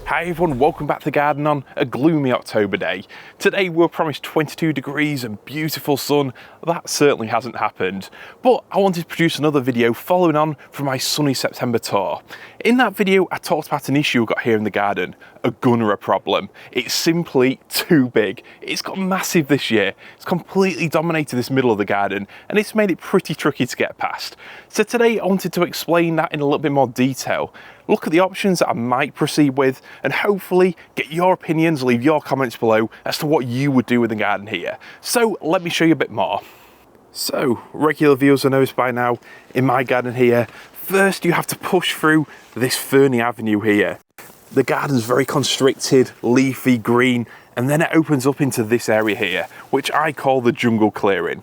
Hi everyone, welcome back to the garden on a gloomy October day. Today we were promised 22 degrees and beautiful sun. That certainly hasn't happened. But I wanted to produce another video following on from my sunny September tour. In that video I talked about an issue we've got here in the garden, a Gunnera problem. It's simply too big. It's got massive this year. It's completely dominated this middle of the garden and it's made it pretty tricky to get past. So today I wanted to explain that in a little bit more detail. Look at the options that I might proceed with and hopefully get your opinions, leave your comments below as to what you would do with the garden here. So let me show you a bit more. So regular viewers will notice by now in my garden here, first you have to push through this ferny avenue here. The garden's very constricted, leafy, green, and then it opens up into this area here, which I call the jungle clearing.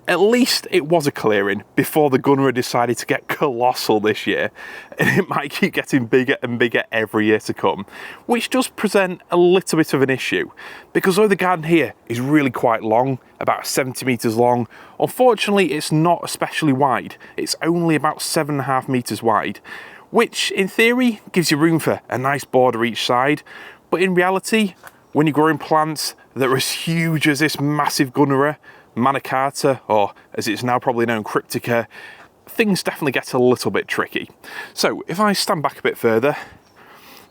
At least it was a clearing before the Gunnera decided to get colossal this year, and it might keep getting bigger and bigger every year to come, which does present a little bit of an issue, because although the garden here is really quite long, about 70 metres long, unfortunately it's not especially wide. It's only about 7.5 metres wide, which in theory gives you room for a nice border each side, but in reality, when you're growing plants that are as huge as this massive Gunnera manicata, or as it's now probably known, cryptica, things definitely get a little bit tricky. So if I stand back a bit further,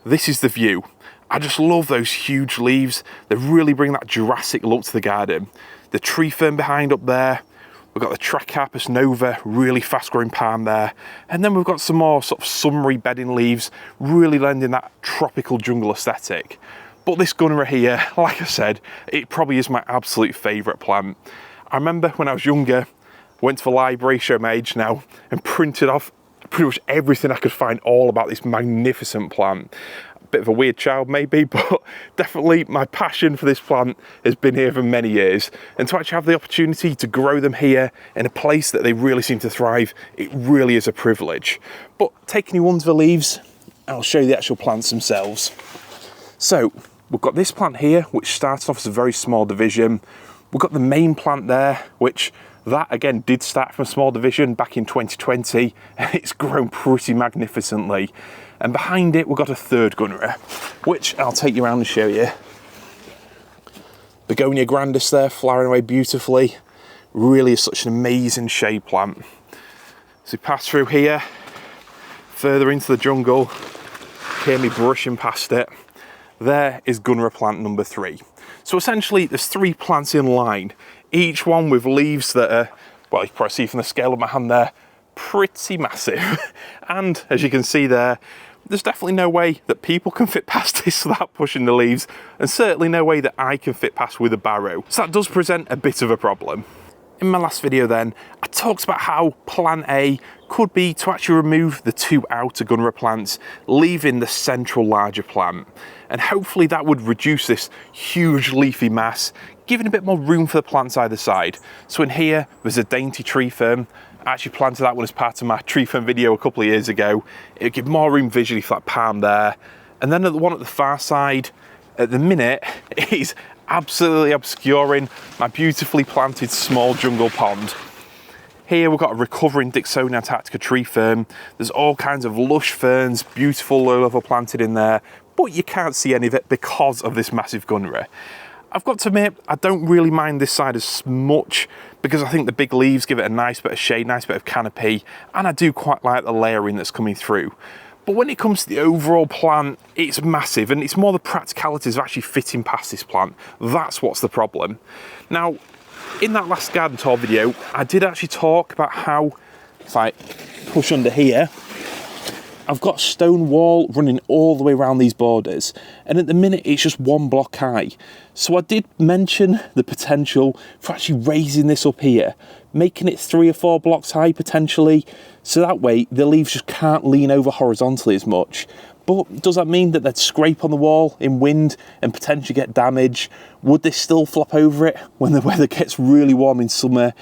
this is the view. I just love those huge leaves. They really bring that Jurassic look to the garden. The tree fern behind up there, we've got the Tricarpus nova, really fast growing palm there, and then we've got some more sort of summery bedding leaves, really lending that tropical jungle aesthetic. But this Gunnera here, like I said, it probably is my absolute favourite plant. I remember when I was younger, went to the library, show my age now, and printed off pretty much everything I could find all about this magnificent plant. A bit of a weird child maybe, but definitely my passion for this plant has been here for many years. And to actually have the opportunity to grow them here in a place that they really seem to thrive, it really is a privilege. But taking you onto the leaves, I'll show you the actual plants themselves. So we've got this plant here, which starts off as a very small division. We've got the main plant there, which that again did start from a small division back in 2020, and it's grown pretty magnificently. And behind it, we've got a third Gunnera, which I'll take you around and show you. Begonia grandis there, flowering away beautifully. Really is such an amazing shade plant. So we pass through here, further into the jungle, hear me brushing past it. There is Gunnera plant number 3. So essentially there's 3 plants in line, each one with leaves that are, well, you can probably see from the scale of my hand there, pretty massive. And as you can see there, there's definitely no way that people can fit past this without pushing the leaves, and certainly no way that I can fit past with a barrow. So that does present a bit of a problem. In my last video then, I talked about how plan A could be to actually remove the 2 outer Gunnera plants, leaving the central larger plant. And hopefully that would reduce this huge leafy mass, giving a bit more room for the plants either side. So in here, there's a dainty tree fern. I actually planted that one as part of my tree fern video a couple of years ago. It would give more room visually for that palm there. And then the one at the far side, at the minute, is absolutely obscuring my beautifully planted small jungle pond. Here we've got a recovering Dixonia antarctica tree fern. There's all kinds of lush ferns, beautiful low level planted in there, but you can't see any of it because of this massive Gunnera. I've got to admit, I don't really mind this side as much because I think the big leaves give it a nice bit of shade, nice bit of canopy, and I do quite like the layering that's coming through. But when it comes to the overall plant, it's massive, and it's more the practicalities of actually fitting past this plant. That's what's the problem. Now, in that last garden tour video, I did actually talk about how, if I push under here, I've got a stone wall running all the way around these borders, and at the minute it's just 1 block high. So I did mention the potential for actually raising this up here, making it 3 or 4 blocks high potentially, so that way the leaves just can't lean over horizontally as much. But does that mean that they'd scrape on the wall in wind and potentially get damage? Would they still flop over it when the weather gets really warm in summer?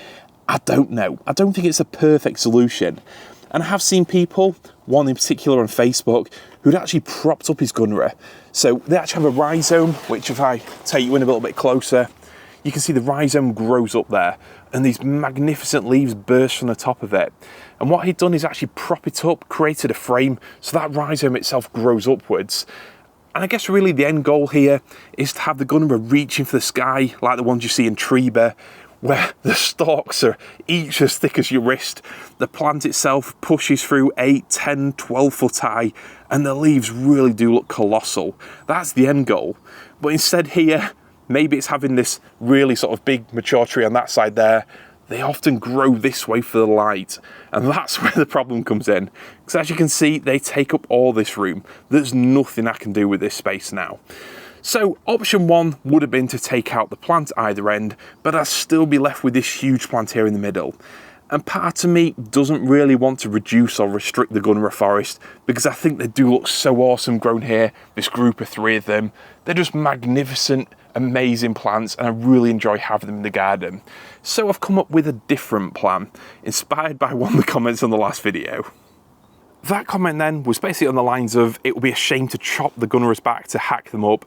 I don't know. I don't think it's a perfect solution. And I have seen people, one in particular on Facebook, who'd actually propped up his Gunnera. So they actually have a rhizome, which if I take you in a little bit closer, you can see the rhizome grows up there and these magnificent leaves burst from the top of it. And what he'd done is actually prop it up, created a frame, so that rhizome itself grows upwards. And I guess really the end goal here is to have the Gunnera reaching for the sky like the ones you see in Treba, where the stalks are each as thick as your wrist. The plant itself pushes through 8, 10, 12 foot high, and the leaves really do look colossal. That's the end goal. But instead here, maybe it's having this really sort of big mature tree on that side there. They often grow this way for the light, and that's where the problem comes in. Because as you can see, they take up all this room. There's nothing I can do with this space now. So option one would have been to take out the plant either end, but I'd still be left with this huge plant here in the middle. And part of me doesn't really want to reduce or restrict the Gunnera forest, because I think they do look so awesome grown here, this group of 3 of them. They're just magnificent, amazing plants, and I really enjoy having them in the garden. So I've come up with a different plan, inspired by one of the comments on the last video. That comment then was basically on the lines of, it would be a shame to chop the Gunneras back to hack them up,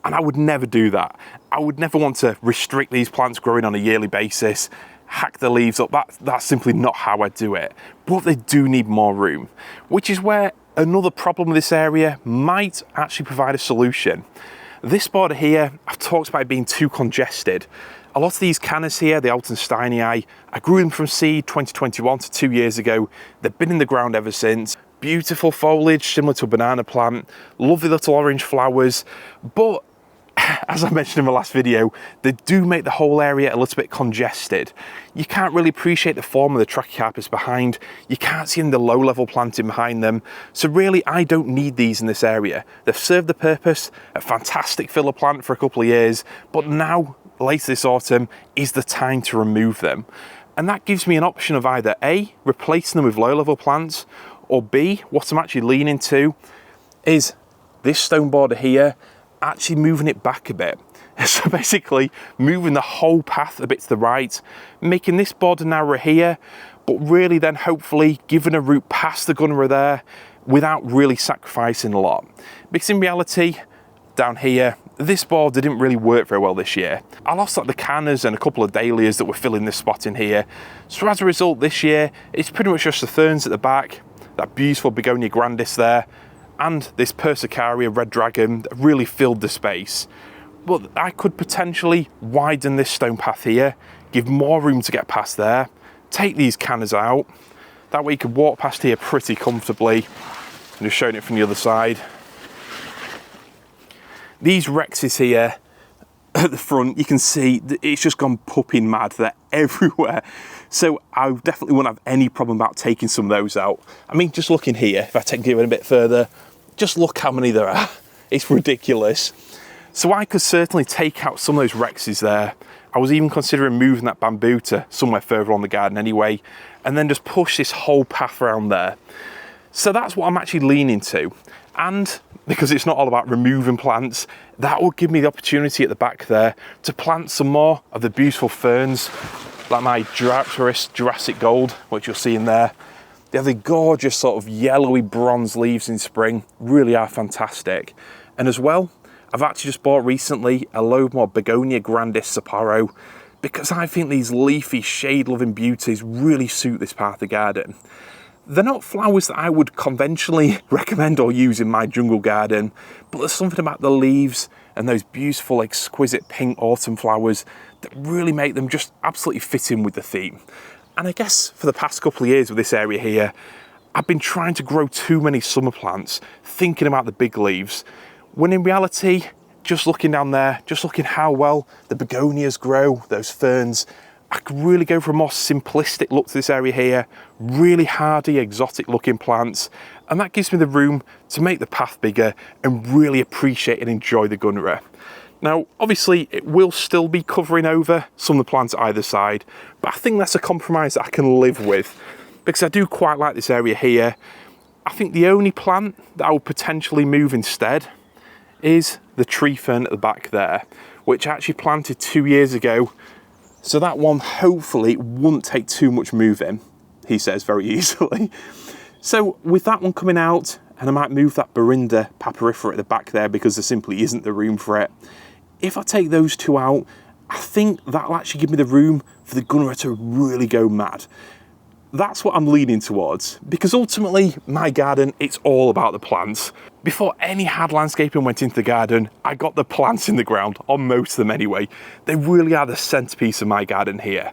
and I would never do that. I would never want to restrict these plants growing on a yearly basis, hack the leaves up. That's simply not how I do it. But they do need more room, which is where another problem with this area might actually provide a solution. This border here, I've talked about it being too congested. A lot of these cannas here, the Altensteinii, I grew them from seed 2021 to 2 years ago. They've been in the ground ever since. Beautiful foliage, similar to a banana plant, lovely little orange flowers, but as I mentioned in my last video, they do make the whole area a little bit congested. You can't really appreciate the form of the Trachycarpus behind. You can't see the low-level planting behind them. So really, I don't need these in this area. They've served the purpose, a fantastic filler plant for a couple of years, but now, later this autumn, is the time to remove them. And that gives me an option of either A, replacing them with low-level plants, or B, what I'm actually leaning to is this stone border here, actually moving it back a bit. So basically moving the whole path a bit to the right, making this border narrower here, but really then hopefully giving a route past the Gunnera there without really sacrificing a lot. Because in reality, down here, this border didn't really work very well this year. I lost like the cannas and a couple of dahlias that were filling this spot in here. So as a result this year, it's pretty much just the ferns at the back, that beautiful Begonia grandis there, and this Persicaria red dragon that really filled the space. But I could potentially widen this stone path here, give more room to get past there, take these cannas out. That way you could walk past here pretty comfortably. I'm just showing it from the other side. These Rexes here at the front, you can see it's just gone pupping mad. They're everywhere. So I definitely won't have any problem about taking some of those out. I mean, just looking here, if I take it a bit further, just look how many there are. It's ridiculous. So I could certainly take out some of those Rexes there. I was even considering moving that bamboo to somewhere further on the garden anyway, and then just push this whole path around there. So that's what I'm actually leaning to. And because it's not all about removing plants, that will give me the opportunity at the back there to plant some more of the beautiful ferns, like my Drypteris Jurassic Gold, which you'll see in there. They have the gorgeous sort of yellowy bronze leaves in spring, really are fantastic. And as well, I've actually just bought recently a load more Begonia grandis Sapporo, because I think these leafy shade-loving beauties really suit this part of the garden. They're not flowers that I would conventionally recommend or use in my jungle garden, but there's something about the leaves and those beautiful, exquisite pink autumn flowers that really make them just absolutely fit in with the theme. And I guess for the past couple of years with this area here, I've been trying to grow too many summer plants, thinking about the big leaves, when in reality, just looking down there, just looking how well the begonias grow, those ferns, I could really go for a more simplistic look to this area here, really hardy, exotic looking plants, and that gives me the room to make the path bigger and really appreciate and enjoy the Gunnera. Now, obviously, it will still be covering over some of the plants either side, but I think that's a compromise that I can live with, because I do quite like this area here. I think the only plant that I would potentially move instead is the tree fern at the back there, which I actually planted 2 years ago. So that one hopefully won't take too much moving, he says very easily. So with that one coming out, and I might move that Berinda papyrifera at the back there because there simply isn't the room for it. If I take those two out, I think that'll actually give me the room for the Gunnera to really go mad. That's what I'm leaning towards, because ultimately my garden, it's all about the plants. Before any hard landscaping went into the garden, I got the plants in the ground, on most of them anyway. They really are the centerpiece of my garden here.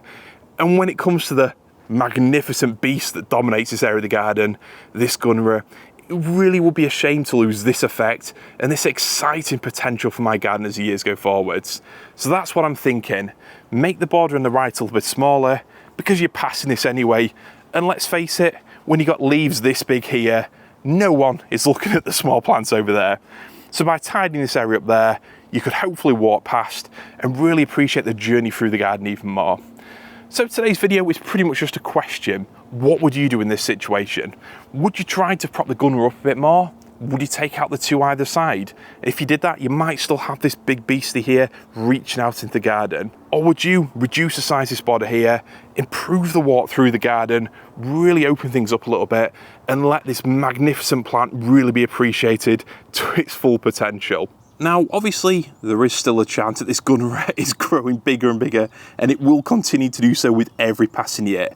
And when it comes to the magnificent beast that dominates this area of the garden, this Gunnera, it really would be a shame to lose this effect and this exciting potential for my garden as the years go forwards. So that's what I'm thinking. Make the border on the right a little bit smaller, because you're passing this anyway. And let's face it, when you got leaves this big here, no one is looking at the small plants over there. So by tidying this area up there, you could hopefully walk past and really appreciate the journey through the garden even more. So today's video is pretty much just a question. What would you do in this situation? Would you try to prop the Gunnera up a bit more? Would you take out the two either side? And if you did that, you might still have this big beastie here reaching out into the garden. Or would you reduce the size of this border here, improve the walk through the garden, really open things up a little bit, and let this magnificent plant really be appreciated to its full potential? Now, obviously, there is still a chance that this Gunnera is growing bigger and bigger, and it will continue to do so with every passing year.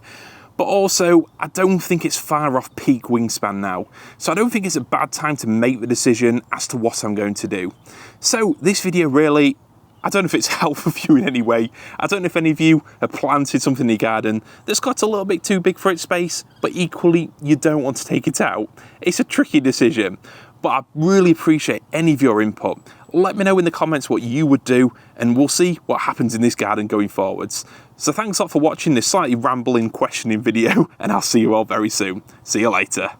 But also, I don't think it's far off peak wingspan now. So I don't think it's a bad time to make the decision as to what I'm going to do. So this video really, I don't know if it's helpful for you in any way. I don't know if any of you have planted something in your garden that's got a little bit too big for its space, but equally you don't want to take it out. It's a tricky decision, but I really appreciate any of your input. Let me know in the comments what you would do, and we'll see what happens in this garden going forwards. So thanks a lot for watching this slightly rambling, questioning video, and I'll see you all very soon. See you later.